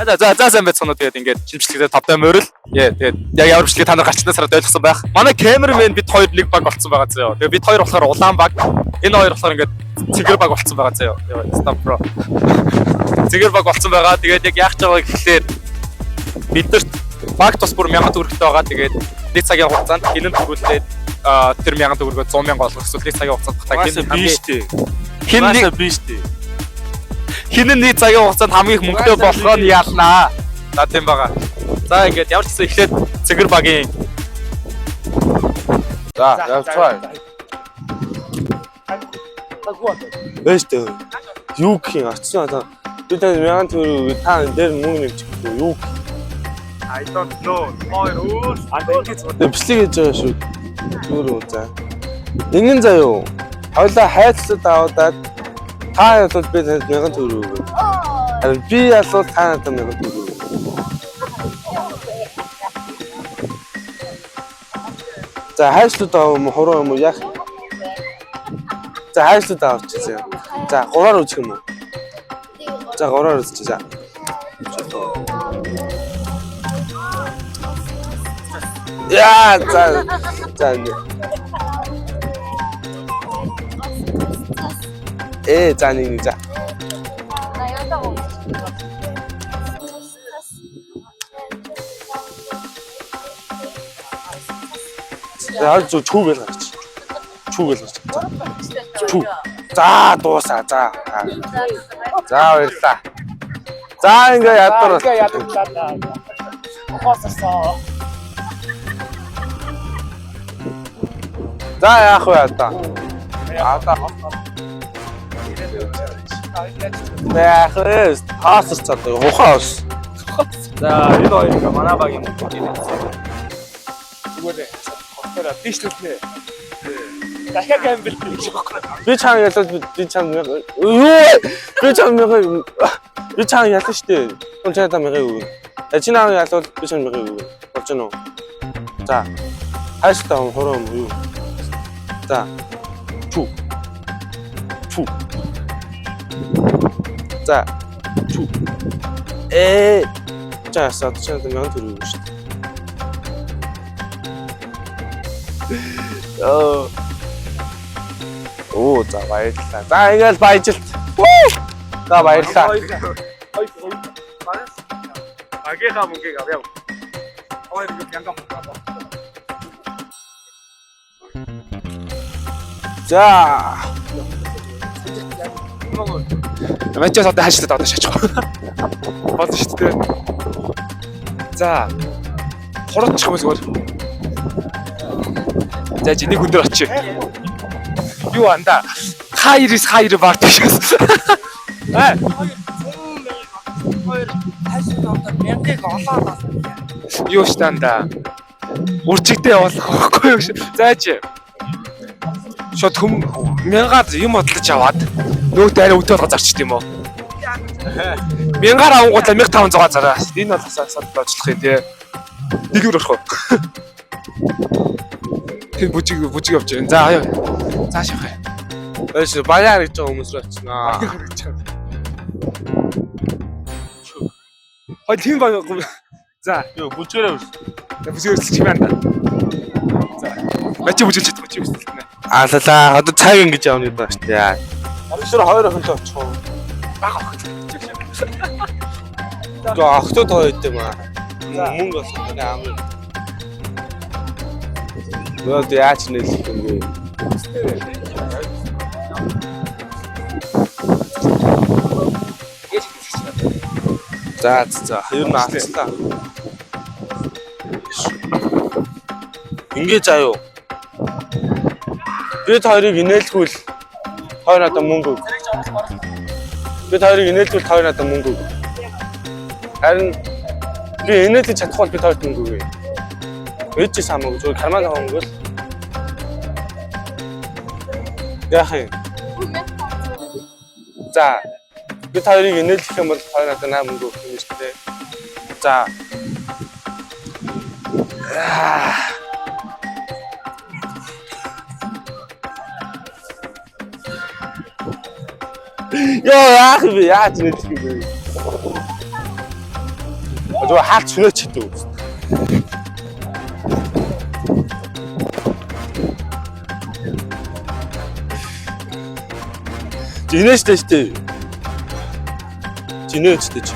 За сайн байцгаана. Тэгээд ингээд шимжлэхдээ тавтай морил. Тэгээд яг ямар бичлэг та нар гарчнаас хараад ойлгосон байх. Манай камермен бид хоёр нэг баг болцсон байгаа заяа. Тэгээд бид хоёр болохоор улаан баг. Энэ хоёр болохоор ингээд цэгэр баг болцсон байгаа заяа. Stop bro. Цэгэр баг болцсон байгаа. Тэгээд яг яах гэж байгаа гэхлээр биднэрт баг тус бүр 1000 төгрөгтэй байгаа. Тэгээд нэг цагийн хугацаанд хинэн төгрөлтэй тэр 1000 төгрөгөө 100,000 олгох эсвэл нэг цагийн хугацаанд хинэн нэг цагийн хугацаанд хамгийн их мөнгөтэй болгоо нь яалнаа. За тийм байгаа. За ингээд ямар ч гэсэн эхлээд цэгэр багийн За явцгаа. Бэстэ. Юу гэх юм очсон одоо би тань 1000 төгрөг та дээр мөнгө нэмчих юу? I don't know. Хоёр бичлэг хийж байгаа шүү. Зүгээр үү за. Ингэн заяо. Хойлоо хайцлаад аваад та бол би танд 1000 төгрөг өгөө. Харин би асуул та надад 1000 төгрөг өгөө. За хайцлаад авах юм хуруу юм уу яах? За хайцлаад авчихъя. За 3-аар үчих юм уу? За 3-аар үчих за. Яа за. За нэг за. За чүүгээл гарч. Чүүгээл гарч. Чүү. За дуусаа за. За баярлаа. За ингээ ядар. Хососоо. За яах вэ одоо? Яах хаасч чаддаг ухаас. За энэ хоёр манай багийн мөнгө. Зүгээр хостера тийшлүүлнэ. Дахиад гэмбэл би чам ялаад би чам ялсан штэ. Хүн чамд мягыг өгнө. Чи наа ялвал би чам мягыг өгнө. Болж гэнэ үү? За. Хайштай хуруу юм юу? За. Чүү. За. Чүү. Чаасаа чамд мягыг төрөв шүү дээ. Оо за баярлалаа. За ингээл баяжилт. За баярлалаа. Багийнхаа мөнгийг авъя. Хоёр янгам. За. Мачаас одоо хааштай одоо шаачих. Бод шүү дээ. За. Хурдчих юм зүгээр. За чи нэг өндөр очив. Юу анда? Хайр баг тийшээс. Хоёр хайштай одоо 1000-ыг олоод. Юу штанда? Үржигдээ явуулах байхгүй юу? За чи. Шот хүм 1000-аар юм бодлож аваад нөгөөдөө арай өтөөд зарчт юм уу? 1000-аар авангуудаа 1500 зараа. Энэ бол санд очлох юм тий. Нэгүр орох уу? Тэр бүжиг явж байна. За аяа. Цааш явах. Эш баяр гэж байгаа хүмүүс очноо. Хой тийм байгаа. За юу бүжгээрээ үз. Бүжгээр өсөлч юм байна. За. Бачи бүжгэлж бачи өсөлтнэ. Аалаа одоо цаг ингэж явна гэдэг байна шүү дээ. Оршир хоёр охинтой очих уу? Баг охин. Гэ охтод хоёр юм аа. Мөнгө олох аам. Нөө яач нэлэх юм бэ? За юу наачлаа. Ингээ заяо. Бид хоёрыг инээлгүүл хоёр надад мөнгө өг. Бид хоёрыг инээлгүүл хоёр надад мөнгө өг. Харин би инээлж чадахгүй бол бид хоёрт мөнгө өгье. Ээж чи самаг зүгээр карман хавангуул. Яах юм? За бид хоёрыг инээлгэх юм бол хоёр надад 8 мөнгө өгөх юм шүү дээ. За. Яах вэ? Яаж нэлэх юм бэ? Зүгээр хаалт сүнэ чидэг. Жинэштэй штэ. Жинэштэй чи.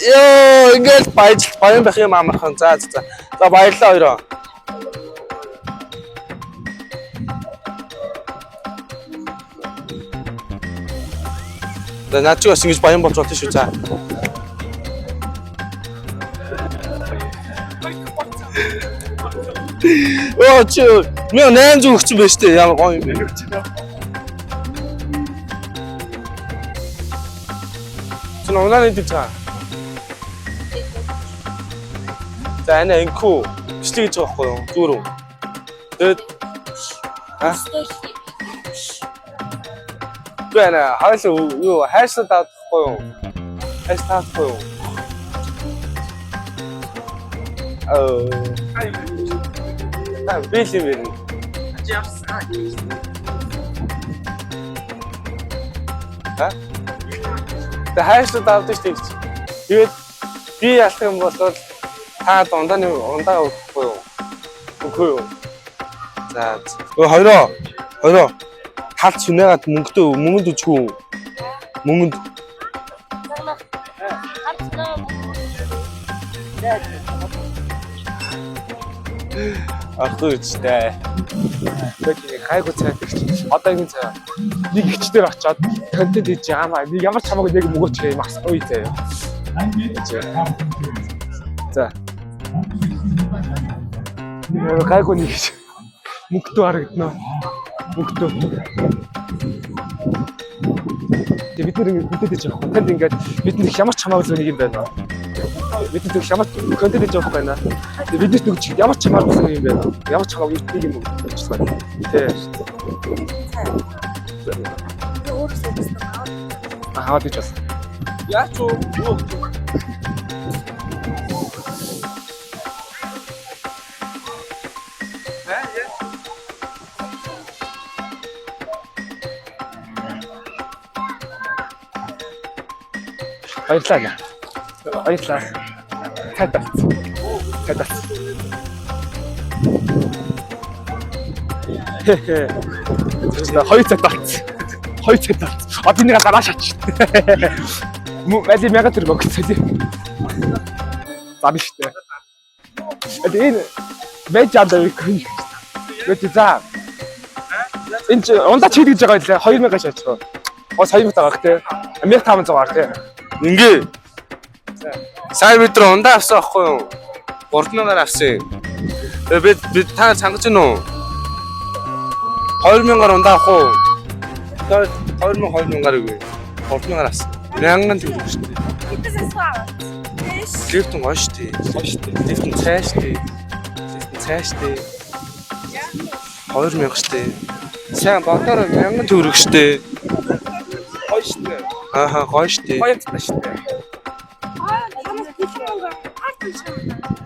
Яа, ингээд баян байх юм амархан. За. За баярлалаа хоёроо. Наад чи бас ингэж баян болж болно шүү. За. Оо чи 1800 өгсөн байж тээ. Ямар гоё юм бэ? Чи онлайн идэж байгаа. За энэ энхүү бичлэг гэж байгаа байхгүй юу? Зүгээр үү? Тэгээд Бэнэ хаалт юу хайштай таахгүй юу? Хайштай таахгүй юу? Бэлэн байна. Тэ хайштай таавдаг шүү дээ. Тэгээд би ялах юм бол та ундаа өгөхгүй юу? Үгүй юу? За. Хоёроо хаалт сүнэгаад мөнгөд өчгөө. Мөнгөд. Ахгүй ч дээ. Гайгүй цайд гэж. Одоогийн цай. Нэг ихчдэр очиод контент хийж яамаа. Ямар ч хамаагүй нэг мөгөөч юм асгүй заяа. За. Гайгүй нэг мөнгөтэй харагдана. Мөнгөтэй. Бид нар ингээд хийж байгаа контент ингээд бидний ямар ч хамаагүй нэг юм байна. Бидний ямар контент хийж байгаа байна. Бидний төгч ямар ч хамаагүй юм байна. Ямар ч хамаагүй нэг юм болчихсон байна. Тэ. Хаад гэж байна. Яач юу? Баярлалаа. Тадалц. Хоёр цадалц. Одоо нэг гараа шаач. Мэли мяга тэр богцолээ. Зам штэ. Энэ мэжаанда викгүй. Гэвч за. Энд ундаа чийд гэж байгаа лээ 2000 шаачихсан. Оо сая мут байгаа те. 1500 байгаа те. Ингээ. Сайн бид нар ундаа авсан байхгүй юу? 3000-аар авсан. Тэгээд бид та цангаж гин үү? 2000-аар ундаа авах уу? 2000-аар үгүй. 3000-аар авсан. 1000 төгрөг шүү дээ. Лифтэн гоё шүү дээ. Лифтэн цааш дээ. 2000 шүү дээ. Сайн бодоор 1000 төгрөг шүү дээ. Гоё шүү дээ. Ааха гоё шүү дээ. Гоё таа шүү дээ.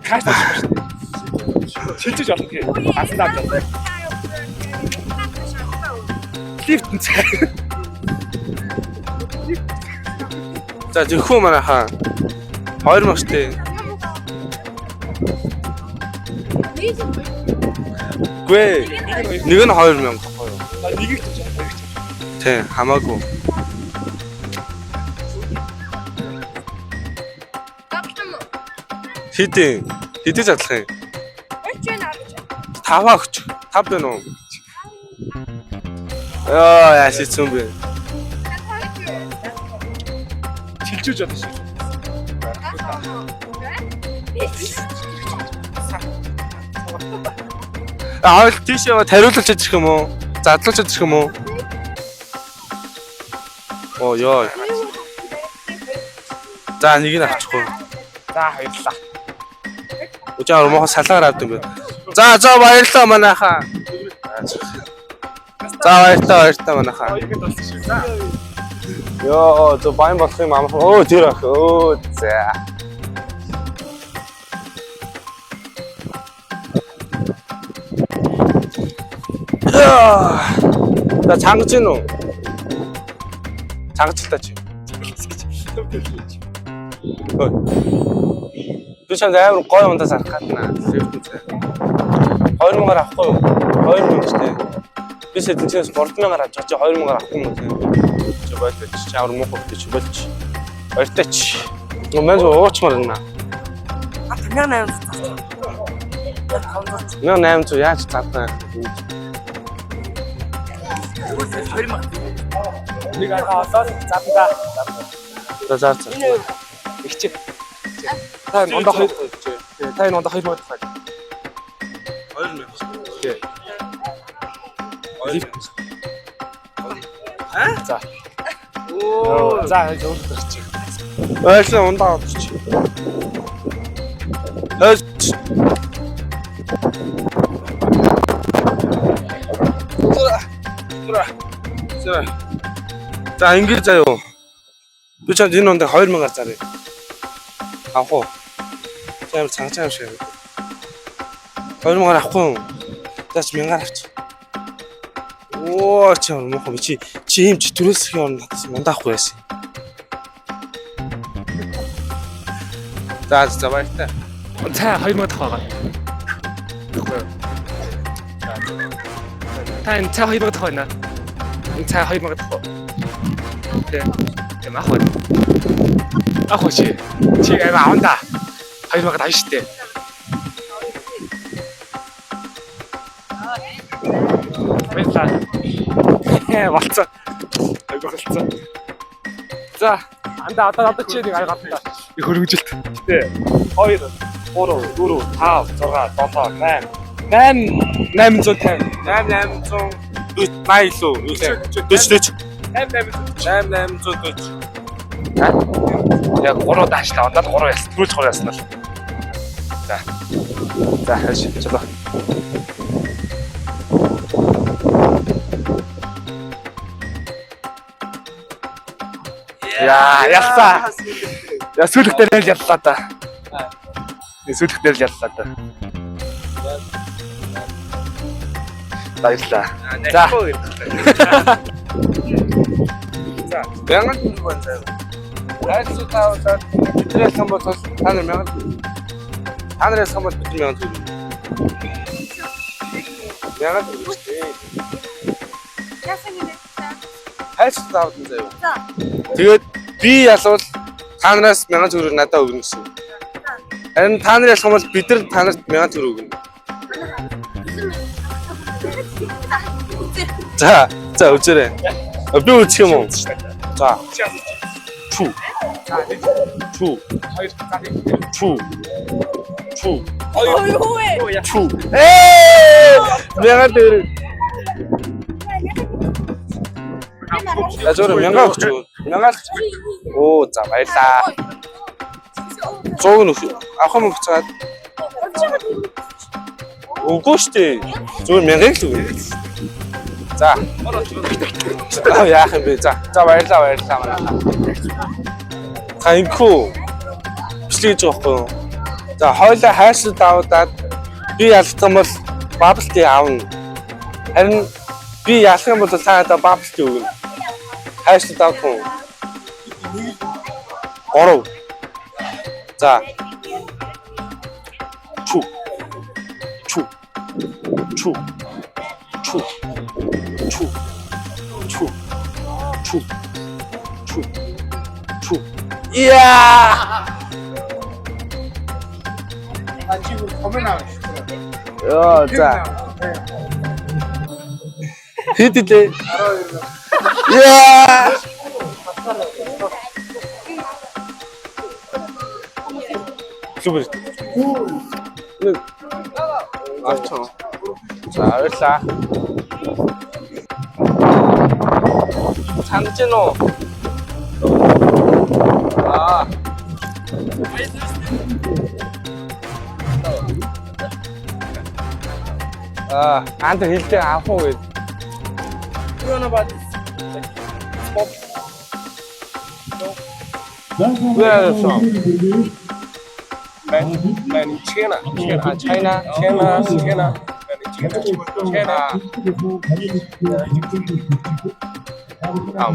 Каста шүү дээ. Шилжиж олох юм. Аснаа. Лифтэн цаа. За зөвхөн манайхаа 2000 шүү дээ. Гүй нэг нь 2000 байхгүй юу? Нэгийг ч байгаа. Тий, хамаагүй. Хэдий задлах юм? 5 өгч. 5 байна уу? Яаш ицэн бэ? Чилжүүлж чадах шүү. Тийш яваа тариулж чадчих юм уу? Задлуулж чадчих юм уу? Оо ёо. За нэг нь авчихгүй. За баярлалаа. Өчигдөр мохоо салгаар авд юм бэ. За баярлалаа манайхаа. За баярлалаа манайхаа. Ёо зо баян болох юм амархан. Оо тэр ах. Оо за. За цангаж гин үү? 장치다 지. 그참 내가 거의 온다 생각했나. хоёр мөнгөөр авахгүй юу? 2 мөнгө шүү дээ. Би сэдвээс 30000-аар авч очиж 2 мөнгөөр авахгүй юм тийм. Чи болчих. Чамар мөнгө өгч болчих. Баяртай чи. Мэн уучмаар байна. 1800 яаж цаатаа. Нэг олоод завда. За. Ихчээ. Та энэ ондоо 2 та энэ ондоо 2 мөнгө тахаа. 2000. Тий. За. Оо. За зөв чи. Ойлсон ундаа авчих. За ингэж заяа. Би чад энэ онд 2000-аар зарыг. Авах уу? Чамд цаачаа юм шиг. 2000-аар авахгүй юм. Заач 1000-аар авчих. Оо чам мохоо чи юм чи төрөөс их орно надаас мундаахгүй байсан. За баяртай. Цаа 2 мөнгө тахаа. Та энэ цаа 2 мөнгө тахаа наа. Энэ цаа 2 мөнгө тахаа. Тэ мах уу. Ахоо чи аванда 2 мөнгө тавь штэ. Болцоо. Айгуу болцоо. За, анда одоо чи нэг арга авах та. Их хөргөжилт. Тэ. 2 3 4 5 6 7 8 850 80 лөө. 40 8840. Яг 3 даашлаа. Ондоо 3 яасан. Түрүүлж 3 яасан л. За хайш чөлөө. Яллаа. Я сүлэгтэр л яллаа да. Сүлэгтэр л яллаа да. Баярлаа. За. За, мянган төгрөг байна заяа. Айсуу таавал бидрээс хамбал та нар мянган. Та нараас хамбал бид мянган төгрөг. Мянган төгрөг. Хайс таавал заяа. За. Тэгээд би ялвал та нараас мянган төгрөг надад өгнө гэсэн. Харин та нараас хамбал бид нар та нарт мянган төгрөг өгнө. За үзээрэй. Би үчих юм уу? За. Чу. Мянган төгрөг. Ажор мянган өгч. Мянган. Оо за баярлаа. 100 нь авах юм гэцгаад. Үгүй шүү дээ. Зөв мянган л өгнө. За. Яах юм бэ? За баярлаа манайхаа. Таньку. Бичлэж байгаа байхгүй юу? За хойлоо хайрсууд аваад би ялах юм бол бабблти аавна. Харин би ялах юм бол цаадаа бабблти өгнө. Хайрсууд авах уу? 3. За. Чу. 이야! 자. 히트때. 이야! 수분. 맞죠. 자, 알았어. 장진호. Ант хэлтэй авах уу гэж. Where from? China.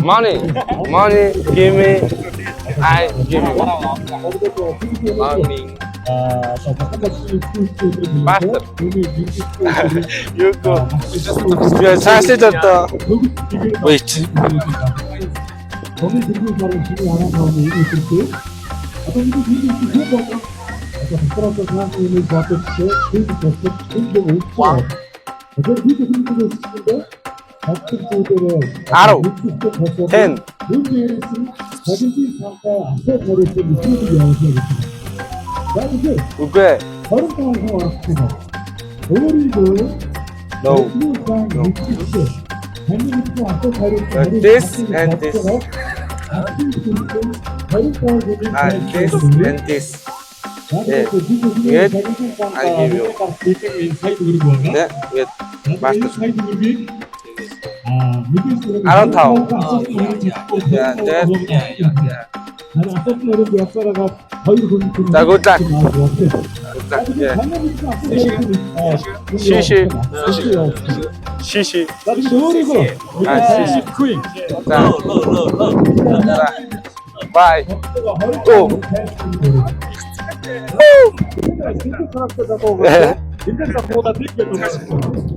Money, give me, I give you. Money. Master. You go. Yeah, translator. Wait. Arrow. 10. Okay. No. This and this. And this and this. Yeah. Wait. I give you. Yeah. Wait. Master. Around town. Yeah. That. 자, good luck. Good luck. Yeah. 시시. 시시. 아, 시시. 자. 자. Bye. Go.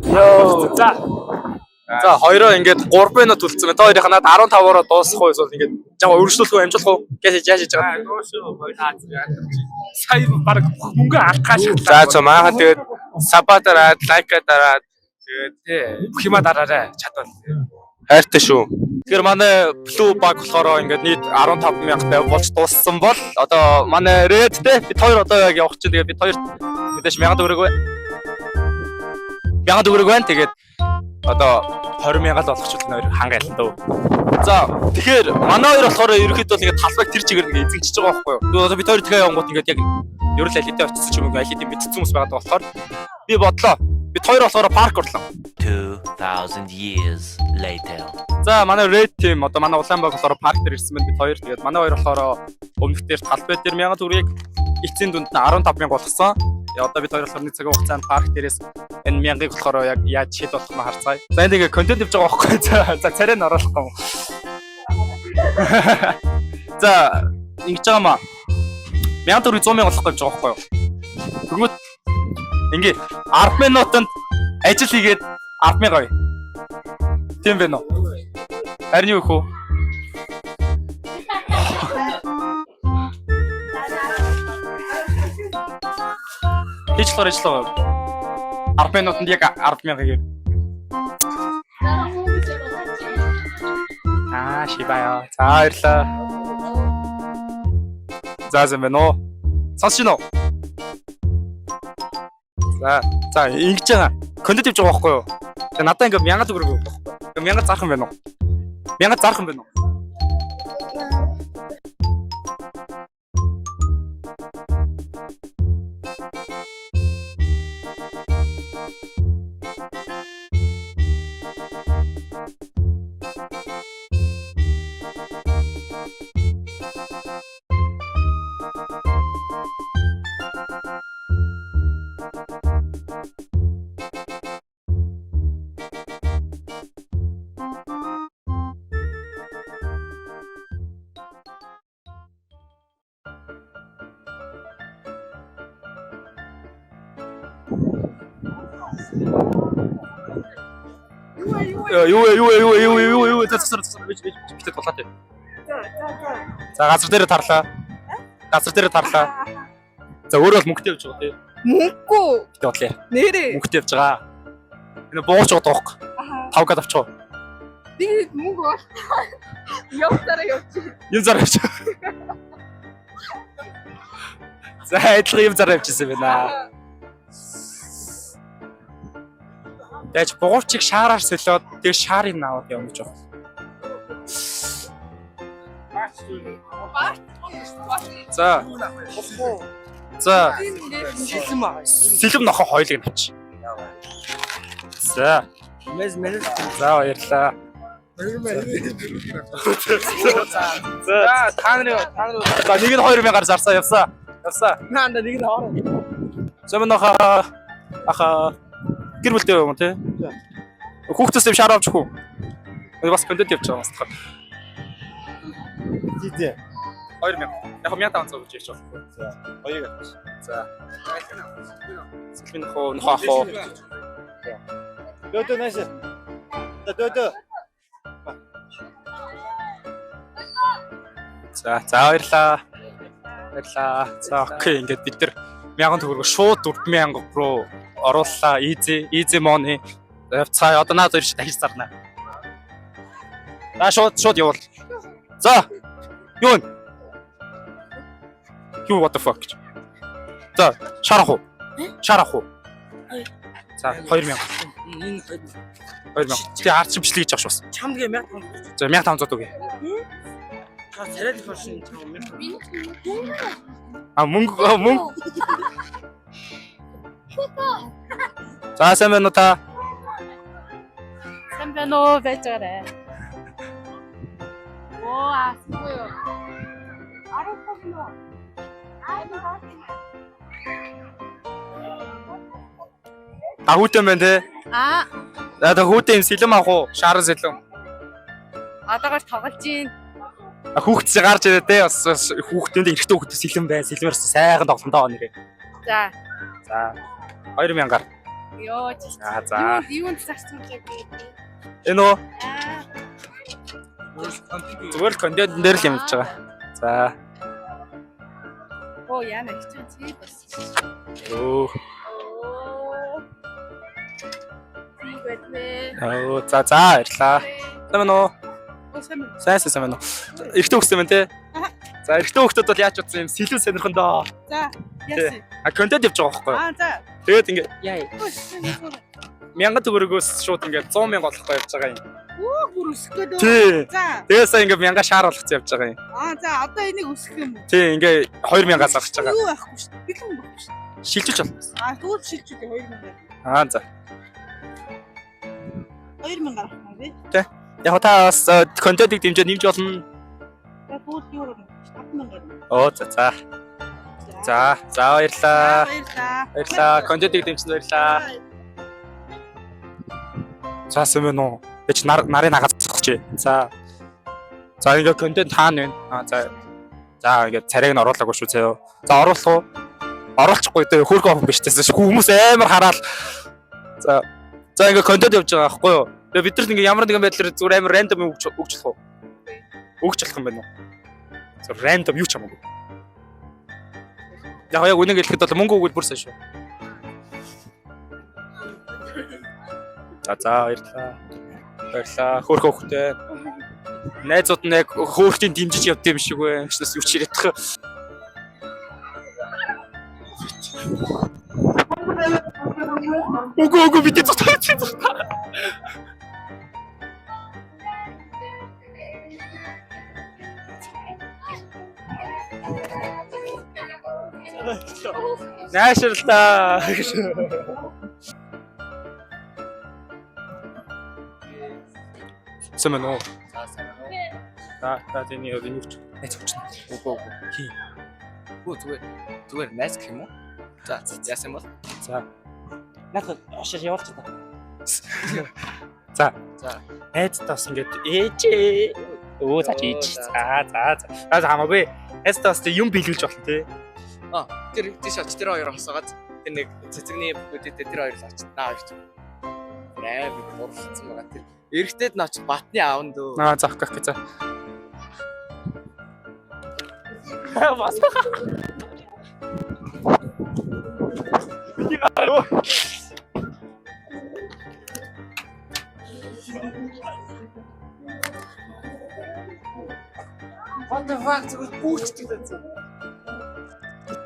Yo. За хоёроо ингээд 3 минут үлдсэн байна. Та хоёрынх надад 15-ороо дуусах уу эсвэл ингээд жаа өргөжлөх үү амжуулах уу гэж яаж хийж байгаа. Сая баг мөнгө алхаа шатлаа. За маахан тэгээд саба дараад, лайка дараад тэгээд бүх юма дараарай чадвал. хайртай шүү. Тэгэхээр манай Blue баг болохоор ингээд нийт 15,000 болж дууссан бол одоо манай Redтэй бид хоёр одоо яг явах чинь тэгээд бид хоёр мэдээж 1000 төгрөг байна. 1000 төгрөг байна. Тэгээд одоо 20,000 л болгочихвол нөр хангаал дөө. За тэгэхээр манай хоёр болохоор ерөөхдөө ингээд талбайг тэр чигээр ингээд эзэмшиж байгаа байхгүй юу. Одоо бид хоёр тэгээ явангууд ингээд яг ерөөл алидээ очсон ч юм уу алидээ мэдсэн хүмүүс байгаа болохоор би бодлоо. Бид хоёр болохоор парк орлоо. 2000 years later. За манай Red team одоо манай Улаанбааг болохоор парк дээр ирсэн байна бид хоёр. Тэгээд манай хоёр болохоор өмнөх дээр талбай дээр 1000 төгрөгийг эцсийн дүнд нь 15,000 болгосон. Одоо бид хоёр болохоор нэг цагийн хугацаанд парк дээрээс энэ 1000-ыг болохоор яг яаж шийд болох нь харцгаая. За энэ ингээ контент хийж байгаа байхгүй. За царай нь оруулахгүй юм. За ингэж байгаа маа. 1000 төгрөг 100,000 болох гэж байгаа байхгүй юу? Тэгмэд ингээ 10 минутанд ажил хийгээд 10,000 авъя. Тийм байна уу? Харин юу хөө? Хийчлээ 10 минутанд яг 10,000 хийгээд. Шибая. За баярлаа. За байна уу? Сонсож байна уу? За ингэж байгаа. Контент хийж байгаа байхгүй юу? Тэгээ надаа ингээ 1000 төгрөг өгөх байхгүй. Тэгээ 1000 зарах юм байна уу? 1000 зарах юм байна уу? Юу засар бит тулаатай. За газар дээр тарлаа. За өөрөө бол мөнгөтэй явж байгаа тий. Мөнгөгүй. Бит бодлоо. Нэрээ. Мөнгөтэй явж байгаа. Энэ бууч байгаа тоох. 5 гад авчих. Би мөнгө бол. Явтараа явчих. Юм зар авчих. За адилхан юм зар авчихсан байна. Яаж бугуурчиг шаараар солиод тэр шаарыг наваад явна гэж байна. За. Сэлэм нохо хоёлыг авч. За. За баярлаа. За та нарын за нэг нь 2000-аар зарсаа явсаа. Наанда нэг нь хоороо. Зөмөн аха гэр бүлтэй юм тий. Хүүхдээс шаар авчих уу? бас контент явж байгаа бас. Зидэ. 2000. Яг 1500 гэж ярьж байгаа. За. Хоёрыг авч. За. Сэлмийн нөхөө ах уу. Дөөдөө нэш. Дөөдөө. За баярлаа. Баярлаа. За окей ингээд бид нар 1000 төгрөгөөр шууд 4000 руу орууллаа. Easy money. Цаа одоо наад хоёр шиг дахиж зарна. За шууд явуул. За. Юу? Юу what the fuck? За шарах уу? Шарах уу? За 2000. 2000. Тэ арт шимшлэг гэж авах бас. Чамдгээ 1500. За 1500 үгүй. Та царайд фашин чам 1000. А мөнгө. За сайн байна уу та? Сайн байна уу байж байгаарэ. Оо асгүй юу. Арахгүй юу. Агуутай байна те. За та хүүтэй юм сэлэм авах уу? Шааран сэлэм. Одоогоор тоглож гин. Хүүхдсээ гарч ирээ те. Бас хүүхдтэнд эрэгтэй хүүхдээ сэлэм бай. Сэлмээрс сайхан тоглондоо нэрээ. За. За 2000-аар. Йоо. За. Юунд зарсан бэ? Энэ үү? Зүгээр л контент дээр л юм хийж байгаа. За. Оо яна хичээн чи бас. Оо. Тэгвэл Оо за баярлаа. Сайн байна уу? сайн. Сайн байна уу? Эрэгтэй хүүхдтэй байна те. За эрэгтэй хүүхдүүд бол яаж утсан юм? Сэлэн сонирхондоо. За. Яасан. Контент явж байгаа байхгүй юу? За. Тэгээд ингээ яа. 1000 төгрөгөөс шууд ингээ 100,000 олохгүй явж байгаа юм. Оо бүр өсөх гэдэг. Тий. За. Тэгээд сая ингээ 1000 шаар болгоцсон явж байгаа юм. За одоо энийг өсгөх юм уу? Тий ингээ 2000-аас авах гэж байгаа. Юу байхгүй шүү. Бэлэн байхгүй шүү. Шилжиж болно. Тэгвэл шилжүүлээ 2000. За. 2000 гарах юм би. Яг та бас контентыг дэмжиж нэмж болно. Тэгвэл юу гэх юм? 7000. Оо за. За баярлаа. Баярлаа. Контентыг дэмжиж баярлаа. За сэмэн үү. Эч нарын нагацчих. За. За ингээ контент хаана вэ? За ингээ царайг нь оруулаагүй шүү заяа. За оруулах уу? Оруулахгүй дээ хөргөө хүн биш тест хүмүүс амар хараад. За ингээ контент явж байгаа байхгүй юу? Тэгээ бид нар ингээ ямар нэгэн байдлаар зүгээр амар рандом өгч болох уу? Өгч болох юм байна уу? Зүгээр рандом юу ч хамаагүй. Яг үнэ хэлэхэд бол мөнгө өгвөл бүр сайн шүү. За баярлаа. Хөөрхөн хөхтэй. Найзууд нь яг хөөрхтийн дэмжиж явд юм шиг вэ. Чи юу ч яриадах. Үгүй бид цогтойч. Наашрлаа. Сэмэн үү? За тэний юу ч найз авчихна. Үгүй. Хий. Зүгээр найс гэх юм уу? За яасан бол? За. Надад ошоо явуулчих та. За. За. Эдтас ингээд ээжээ. Оо за ээж. За хамаагүй. Эдтас юм биелүүлж болно те. Тэр тийш оч тэр хоёр хасаагаад тэр нэг цэцэгний бүтэд тэр хоёр л очтнаа гэж. Би дурлцсан байгаа тэр. Эрэгтэйд нь оч батны аавн дөө. Заах гэх за. Бас. What the fuck зүгээр пүүчдэг гэсэн.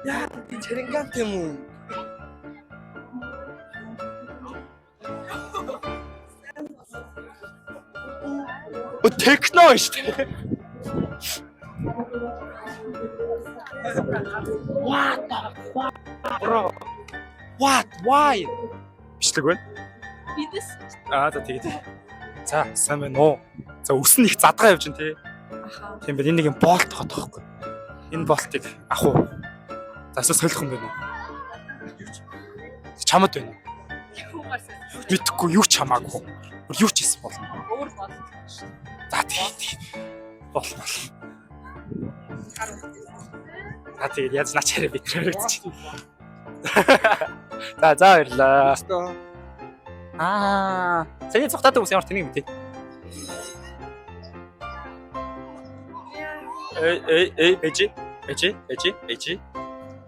Яа би чирэнгант юм уу? Техно шүү дээ. What the fuck? Bro. What? Why? Бичлэг байна. Бидэс. За тэгээд. За сайн байна уу? За өснө их задгаа явж байна тий. Тийм байна. Энэ нэг юм болт тохот тоххой. Энэ болтыг ах уу? За эсвэл солих юм байна уу? Чамд байна уу? Мэдхгүй юу ч хамаагүй. Юу ч хийсэн болно. Өөр бол. Болно. Тэгээд яаж наач хараа битрээ гэж. За баярлаа. Сая цогтаадаг ус ямар тэнийг мэдээ. Эжи.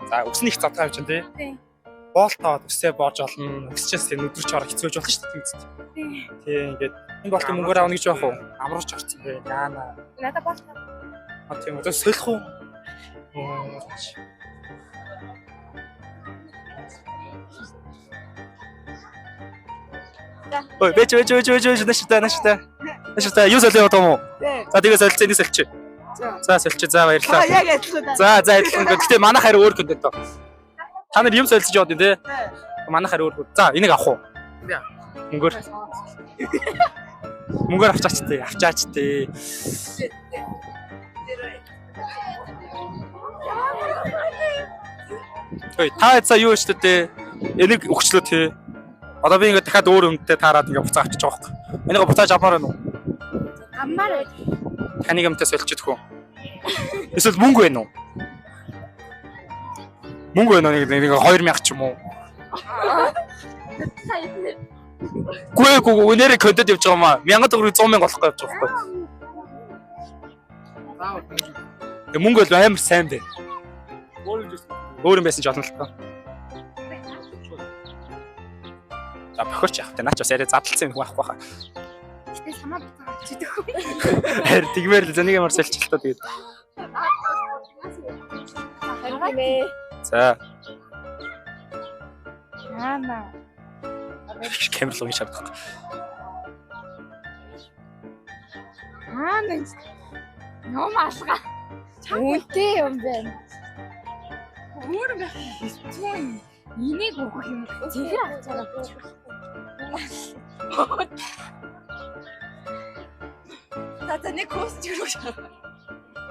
За өснө их задгаа явж байна тий. Боолтоод өсөө боож олно. Өсчээс тэр өдрөч орох хэцүүж болно шүү дээ. Тий ингээд энэ болтын мөнгөөр авах гэж яах вэ? Амруулж орсон бэ. Яана. Надад болтоо. Тийм одоо солих уу? Ой, бэж наштай. Юу солио том уу? За тэгээ солилцоо энийг солич. За солич. За баярлалаа. Яг адилхан. За адилхан. Гэтэ манайх хараа өөр контент тоо. Та нар юм солилцож яваад тий. Манайх хараа өөр. За энийг авах уу? Мөнгөөр авчаач тий. Ой, та яцаа юу ч тий. Энийг өгчлөө тий. Одоо би ингээд дахиад өөр өмдтэй таарад ингээд буцаа авчиж байгаа байхгүй. Энийг буцааж авмаар байна уу? Аммаар. Таныг юмтай солилцох хөө. Эсвэл мөнгө байна уу? Мөнгө байна нэг 2000 ч юм уу? Гүэ нэрээ кодод явж байгаа маа. 1000 төгрөг 100,000 болохгүй явж байгаа байхгүй. Мөнгө бол амар сайн бэ. Өөр юм байсан ч олно л тоо. За бохорч яах вэ? Наач бас арай задлцсан юм байхгүй хаа. Гэтэ самаа буцаа авчидаг. Харин тэгмээр л зэнийг ямар солилцолтой тэгээд. Харин За. яана. Камер логин шаардах. Яана. Ном алга. Үнтэй юм байна. Өөр байх. Энийг өгөх юм. Зэхэр авцаараа бич. Та нэг кост юу шаа.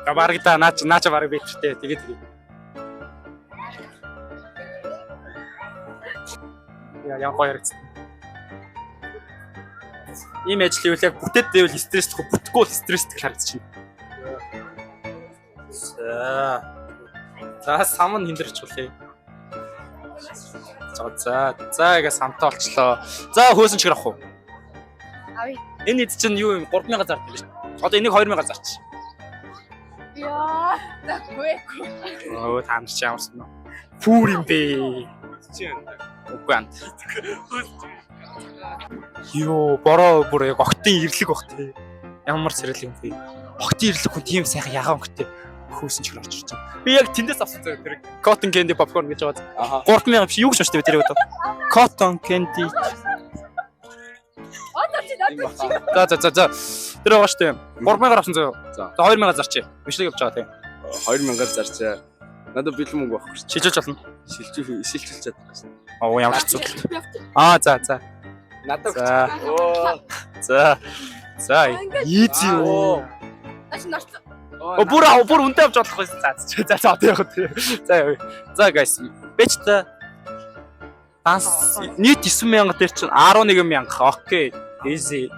За бараг да наача бараг битэртэй тэгээд. Яа гоёрч. Ийм ажил юу яг бүтээд байвал стресстэй бүтэхгүй стресстэй харагдаж байна. За сам нь хиндэрч үлээ. За яга самтаа олчлоо. За хөөсөн чиг авах уу? Авъя. Энэ эд чинь юу юм 3000 зардаг биш. Одоо энийг 2000 зарч. Яа, тэггүй. Оо та нар ч ямарсан нь. Пүүр юм бэ. Үгүй ант. Йоо, бороо бүр яг огтын ирлэг баг тий. Ямар сэрэл юм бэ? Огтын ирлэг хүн тийм сайхан ягаан өнгөтэй хөөсөн чиг орж ирж байна. Би яг тэндээс авсан зэрэг тэр cotton candy popcorn гэж байгаа. 3000 биш юу гэж байна тэр одоо. Cotton candy. За. Тэр байгаа штэ. 3000 авсан зөө. За 2000 зарчээ. Бишлэг явж байгаа тий. 2000-аар зарчаа. Надад бэлэн мөнгө байхгүй шүү. Шилжүүлж болно. Шилжүүлж чаддаг. Оо ямар хэцүү. За. Надад. За. Easy оо. Аш нарт. Бүр үнтэй авч болох байсан. За одоо яг тий. За guys. Бэчтэй. Данс нийт 9000 дээр чинь 11000. Окей. Easy.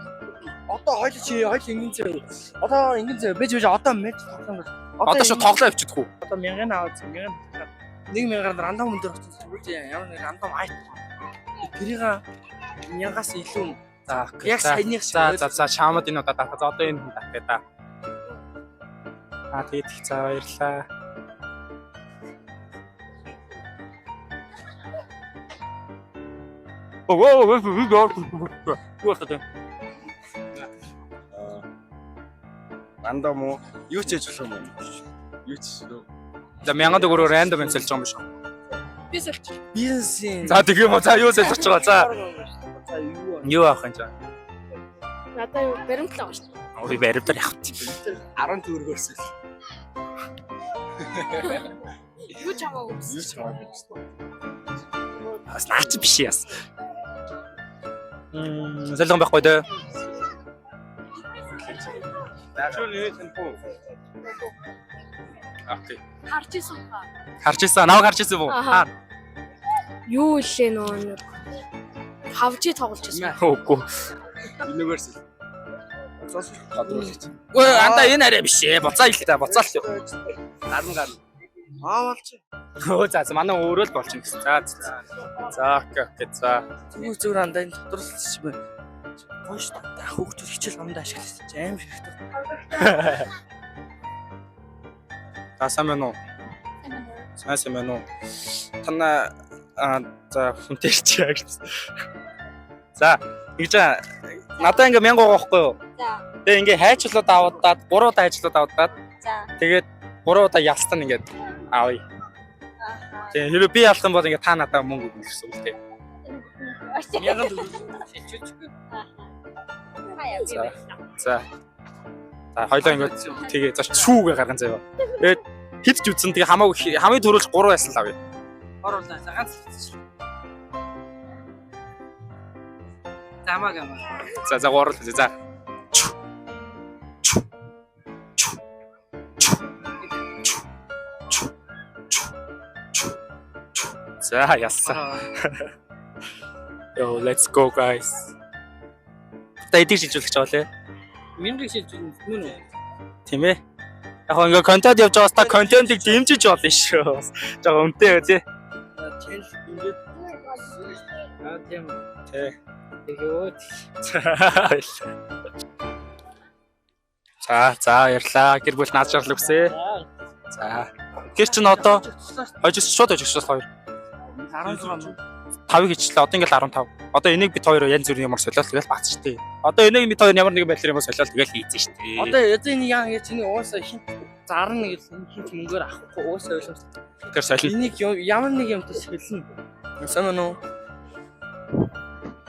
Одоо хойл ингэн зөө. Одоо ингэн зөө. Бэж одоо мэд тоглоом. Одоо шүү тоглоо авчихдаг уу? Одоо 1000 аваад 1000 рандом мөн дээр очсон. Зүгээр ямар нэг рандом айт. Тэрийг 1000-аас илүү. За. Яг саяных шиг. За шаамад энэ удаа татах. Одоо энэ татъя да. Тэгээд их цаа баярлаа. Рандом уу? Юу ч хийж болох юм уу? Юу ч шүү. За 1000 төгрөөр рандом юм солиж байгаа юм биш үү? Би сольч. Бизнес. За тийм үү. За юу солих байгаа. За. Юу авах юм чам? Надаа юу баримтлаа байгаа шүү. Ой баримтар явах. 10 төгрөгөөс. Юу ч хамаагүй. Бас наач биш яас. Солион байхгүй дээ. Дашгүй нэ тэнпүү. Окей. Харж исэн ба. Харж ирсэн. Наваг харж ирсэн үү? Аха. Юу илээ нөө нэг хавжи тоглож байсан. Үгүй. Universal. Үгүй андаа энэ арай биш ээ. Буцаа л та буцаа л. Гарна. болж. Өө за манай өөрөө л болж юм гэсэн. За окей. За. Зүгээр андаа энэ тодорлолч юм. Гоош та хүүхдүүд хичээл амдаа ашигласан чи аим хэрэгтэй. Тасан мэн үү? Сайн мэн үү? Тана за хүнтэй чи яг. За ингэж надаа ингээ 1000 гооххгүй юу? За. Тэгээ ингээ хайчлууд аваад 3 удаа хайчлууд аваад За. тэгээд 3 удаа ялстан ингээд авъя. Тэгээ хэрэв би ялах юм бол ингээ та надаа мөнгө өгнө гэсэн үг тийм. За. За хоёлоо ингээд тэгээ за шүүгээ гарган заяа. Тэгээд хэд ч үтсэн тэгээ хамаагүй хамгийн түрүүлж 3 байсал авъя. Оруулаа ганц. Замаг. За 3 л за. За ясаа. Yo, let's go guys. Та эдийг шилжүүлэх гэж байгаа лээ. Минрийг шилжүүлнэ мөн үү? Тийм ээ. Яг ингээ контент явж байгаас та контентыг дэмжиж болно шүү. Жага үнтэй үү тий. Чэнэл ингээд тийм. Тий. Тэгээд За ярьлаа. Гэр бүл наад жаргал өгсөө. За. Гэр чинь одоо хожиж шууд хожиж 2. 16. 5-ыг хичлээ. Одоо ингээл 15. Одоо энийг бид хоёр янз бүрийн ямар солиол тэгэл бацчихдээ. Одоо энийг бид хоёр ямар нэгэн байдлаар ямар солиол тэгэл хийцэн шүү дээ. Одоо энэ яа гэж чиний уусаа хинт зарна гэж хинт мөнгөөр авахгүй уусаа ойлгомжтой. Тэр солиол. Энийг ямар нэг юмтай сэлнэ. Сайн уу?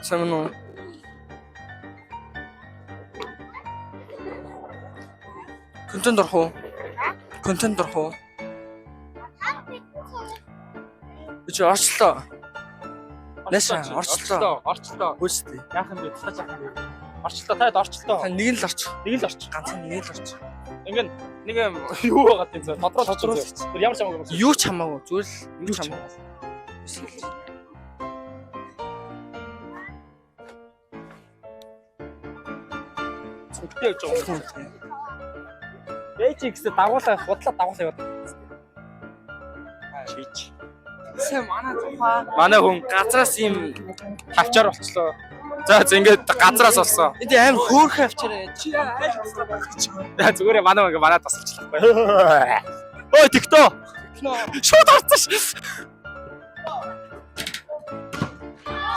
Сайн уу? Контент орох уу? Контент орох уу? Чи орчлоо. Нэшээ орчлоо. Үстэй. Яах юм бэ? Тусгаж яах юм бэ? Орчлоо таад орчлоо. Нэг л орч. Нэг л орч. Ганцхан нэг л орч. Ингээд нэг юм юу байгаа тийм зөө тодорхой. Тэр ямар ч хамаагүй. Юу ч хамаагүй. Зүгээр л юу ч хамаагүй. Зүгтээ явж байгаа юм. Ээжигс дагуулаа бодлоо дагуулаа яваад. Чич. Сэм манай тухай Манай хүн газраас юм тавчаар болчлоо. За ингээд газраас болсон. энд аим хөөх авчираа. Чи За зүгээр манай хүн ингээд манад тасалчлаа. Ой тиктоо. Шууд орсон ш.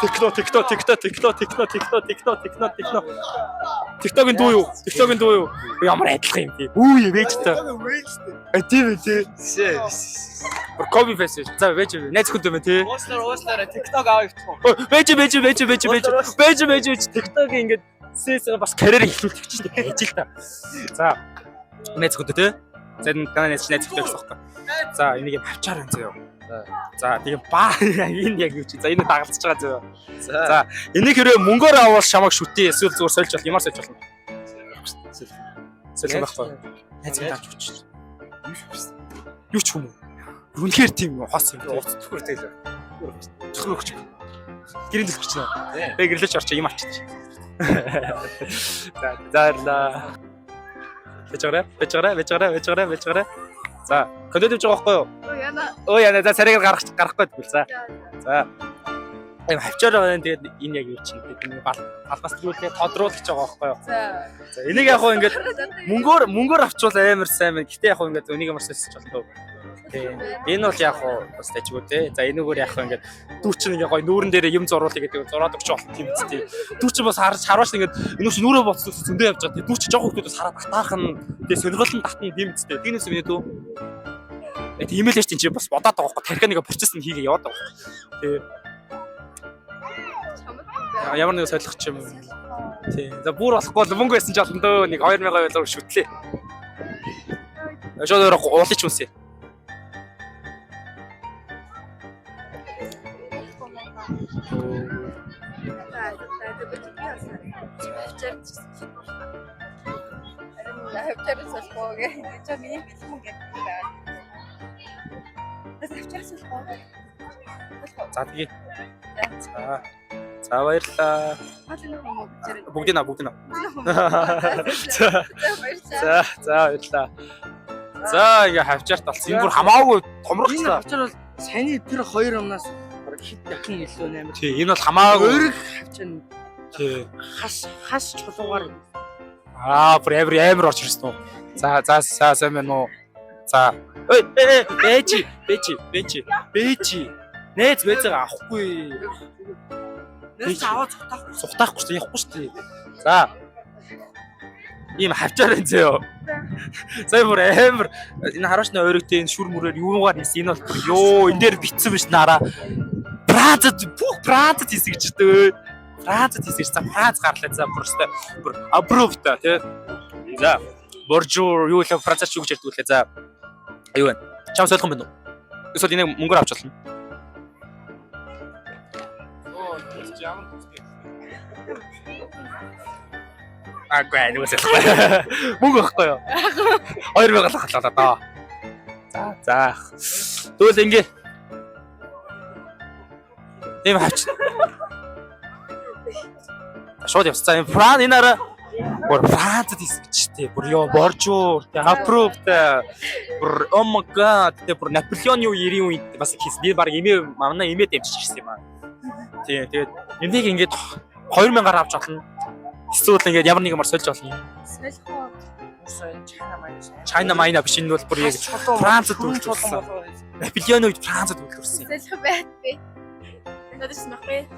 Тиктоо. Тиктогийн дуу юу? Ямар адилхан юм бэ? Үгүй вэжтэй. Тийм үү? Коби фэс. За вэж найз хүн юм тий. ууслаараа TikTok авах юм. Вэж. Тиктогийн ингээд сээсээ бас карьер эхлүүлчих чинь байж л та. За найз хүн тий. За танай найз TikTok гэсэн. За энийг юм авчаар байна заяа. За тийм баа энэ яг юу чи. За энэ дагалцж байгаа заяа. За энийг хэрэг мөнгөөр авал шамаг шүтээ эсвэл зүгээр сольж бол ямар сольж болно? Сольж байхгүй. Найз авч хүч. Юу ч юм уу? Үнэхээр тийм хос юм. Уц төхөр тэгэл. Төхөр өгч. Гэрийн төлөвч чинь. Тэгээ гэрлэж орчих юм авчиж. За зарлаа. Бэжгэрэ. За, контент хийж байгаа байхгүй юу? Өө яна за царайг гарахгүй тэгвэл за. За. Эм хавчаар байгаа тэгээд энэ яг юу чинь гэдэг балбас зүйлээ тодруулах гэж байгаа байхгүй юу? За энийг яг хоо ингээд мөнгөөр авчвал амар сайн байна. Гэтэ яг хоо ингээд энийг ямар сэлсэж болно дөө. Тийм. Энэ бол яг хоо бас тажгүй те. За энэгээр яг хоо ингээд дүү чинь ингээ гоё нүүрэн дээр юм зуруулъя гэдэг зураад өгч болох тийм үстэй. Дүү чинь бас харуулж ингээд энэ чинь нүрээ боцсон зөндөө явж байгаа. Дүү чинь жоохон хүмүүс хараад татаахан тэгээ сонирхол нь татна тийм үстэй. Тиймээс миний дүү. Тийм л яж чинь бас бодоод байгаа байхгүй. Тархи нэг процесс нь хийгээ яваад байгаа. Тийм. Ямар нэг солих ч юм. Тийм. За бүр болохгүй бол мөнгө байсан ч болно дөө. Нэг 2000 байлаар шүтлээ. Шууд өөрөө уулыч үнсээ. За тэгээ. За баярлалаа. Бүгдийг наа. За баярлалаа. За ингээ хавчаарт болсон. Энэ бүр хамаагүй томрох Энэ та. авчаар бол саяны тэр хоёр өмнөөс хэд дахин илүү нэмэр. Тий, энэ бол хамаагүй. Өөрөг авчаа Тий. хас чулуугаар Бүр амар орж ирсэн үү. За сайн байна уу. За. Ой, бэжи. Нээц бэзэг авахгүй. нээс аваад Сухтаахгүй шүү дээ, явахгүй шүү дээ. За. Ийм хавчаар энэ зөө. Сая бүр амар энэ хараашны ойрогтэй энэ шүр мөрөөр юугаар нисэн энэ бол ёо энэ дээр битсэн биш нараа. Бразад хийсэн гэж дээ. Бразад хийсэн. За Франц гарлаа за бүр approved тий. За. Боржур юу л Францаар юу гэж ярьдаг вэ? За. Аюу байна. Чам солих юм байна уу? Эсвэл энийг мөнгөөр авч болно. Агай юу гэсэн. Мөнгө авахгүй юу? 2000 хахлаа даа. За. Тэгвэл ингэ. Ийм хавч. Шууд явцсан. Фран энэ араа бүр Францад хийсгчтэй. Бүр ёо боржуур, approved. Бүр oh my god. Тэ бүр Наполеоны 90 үед бас хийсэн. Би баг манай имээ дэмжиж ирсэн юм аа. Тий, тэгээд энийг ингээд 2000-аар авч болно. Эсвэл ингээд ямар нэг юмар сольж болно. China майна биш энэ бол бүр яг Францад үйлдвэрлэсэн. Наполеоны үед Францад үйлдвэрлэсэн. Сэлэх байт би. Надад смахвэ.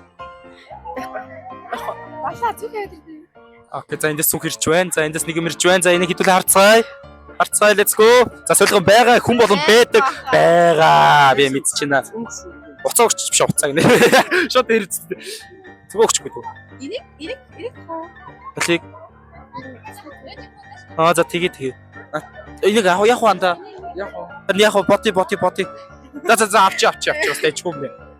Баша зүгээд ирдэ. Окей, за эндээс сүх ирж байна. За эндээс нэг юм ирж байна. За энийг хэдүүл харцгаая. Харцгаая, let's go. За солигон байгаа. Хүн болгонд байдаг. Байгаа. Би мэдчихэна. Уцаа өгч биш уцаа гинэ. Шот ирж. Зүг өгчихгүй дөө. Ирэх хоо. Талиг. За тэгээ. Энийг яг ханда. Яг боти. За авч. Бас дэжгүй юм бэ.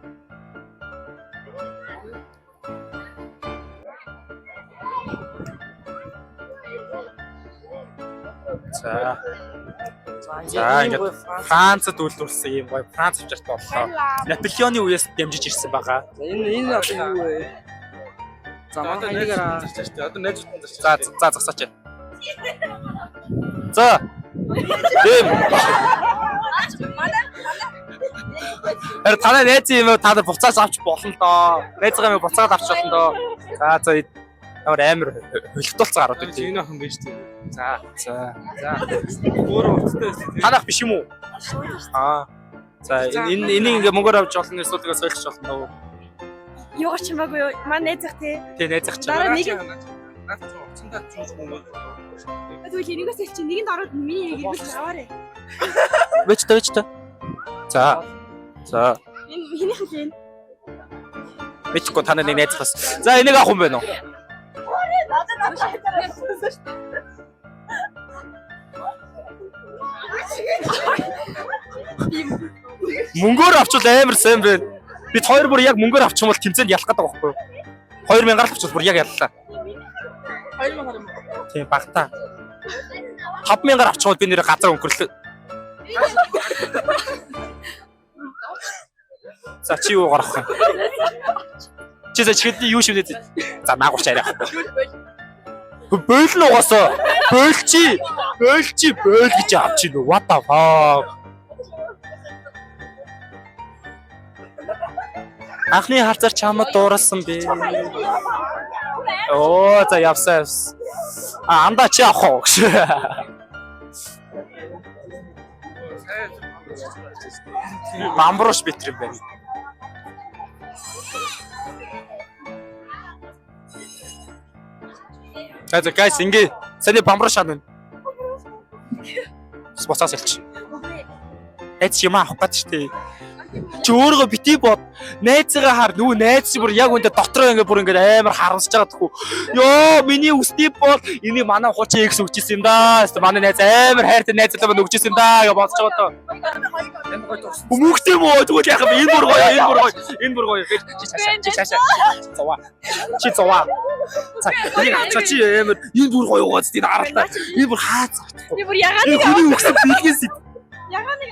За ингээд Францад үйлдвэрлэсэн юм гоё Франц авчирт боллоо. Наполеоны үеэс дэмжиж ирсэн байгаа. За энэ одоо юу вэ? За манай нэгээрээ Одоо найз утсан зарч. За засаач. За. Дэм. Танай найз юм уу та нар буцааж авч болно доо. Найзгаа юм буцаад авч болно доо. За амар хөлтөлцөө гарууд үү. Энэ охин биш үү? За. Өөрөө уцтай байсан. Танах биш юм уу? За энэ ингээ мөнгөөр авч болно эсвэл тэгээ сольж болно доо. Юу ч юмаагүй юу? Манай найзах тий. Тэ найзах чинь. Дараа нэг Наад уцсандаа чууж мөнгө. тэгвэл энийгээс чи нэгэнд ороод миний нэг ирвэл аваарэ. Вэж та. За. Энэ минийх л энэ. Бичгүй танай нэг найзах бас. За энийг авах юм байна уу? Мөнгөөр авчвал амар сайн байна. Бид хоёр бүр яг мөнгөөр авчих юм бол тэмцээнд ялах гэдэг байхгүй юу? 2000-аар авчвал бүр яг яллаа. 2000 юм. Тийм багтаа. 5000-аар авчихвал би нэр газар өнгөрлөө. За чи юу гарах вэ? Чи чигэдний юу шивнэ? За наагурч арай. Бойл нь угаасаа. Бойлчи гэж авч ийн. What the fuck? Анхны харцаар чамд дуурсан би. Оо за явсаа. Андаа чи авах уу гэж. Бамбууш битэр юм байна. За guys ингээ саний бамбууш шаад байна. Споцаас ялч. Эц юм авах гэж штэ. Чи өөрөө бити бод найзгаа хар нүү найз чи бүр яг үүндээ дотроо ингээ бүр ингээ амар харамсаж байгаа тхүү. Йоо миний үсти бол энийг манай хуучин X өгчээсэн юм да. Манай найз амар хайртай найзлаа мань өгчээсэн юм да гэж бодож байгаа тоо. Хүмүүхтэй мөө тэгвэл яхаа энэ бүр гоё. Чи шаашаа. Зоваа. За энийг авчаа чи амар энэ бүр гоё угааз тийм аралтай. Энэ бүр хаац. Би бүр ягаад нэг Хүний өгсөн билгээс. ягаад нэг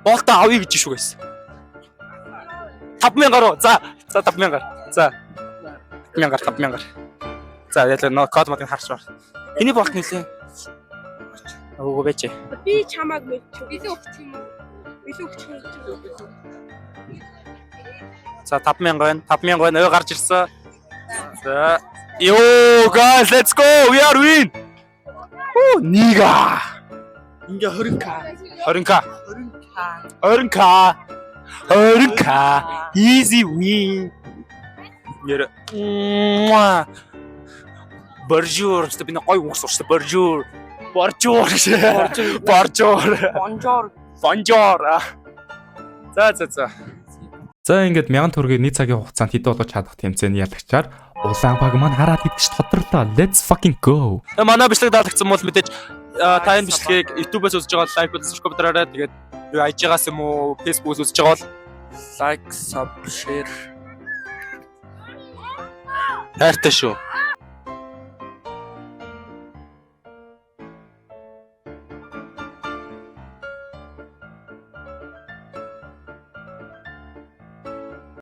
Болтоо авъя гэж шүү гэсэн. 5,000 за 5,000. За 5,000. За яа нөө код модыг харч байна. Эний болт нэлээ. Өөгөө бэч. Би чамааг мэдчих. Илүү өгч юм уу? Илүү өгч юм. За 5,000 байна. 5,000 байна. Өө гарч ирсэн. За Yo guys, let's go. We are win. 니가 Ингээ 20k. 20k. Easy win. Яра. Боржур, чи би нэг гой уус ууштай боржур. Боржур. Бонжор. За. За ингээд 1000 төгрөгийн нийт цагийн хугацаанд хэд болгож чадах тэмцээний ялагчаар улаан баг маань хараад идэж тодорлоо. Let's fucking go. Манай бичлэг даалгацсан бол мэдээж та энэ бичлэгийг YouTube-ээс үзэж байгаа лайк болон subscribe дараарай. Тэгээд IG-гаас юм уу, Facebook-ээс үзэж байгаа бол like, sub, share. хайртай шүү.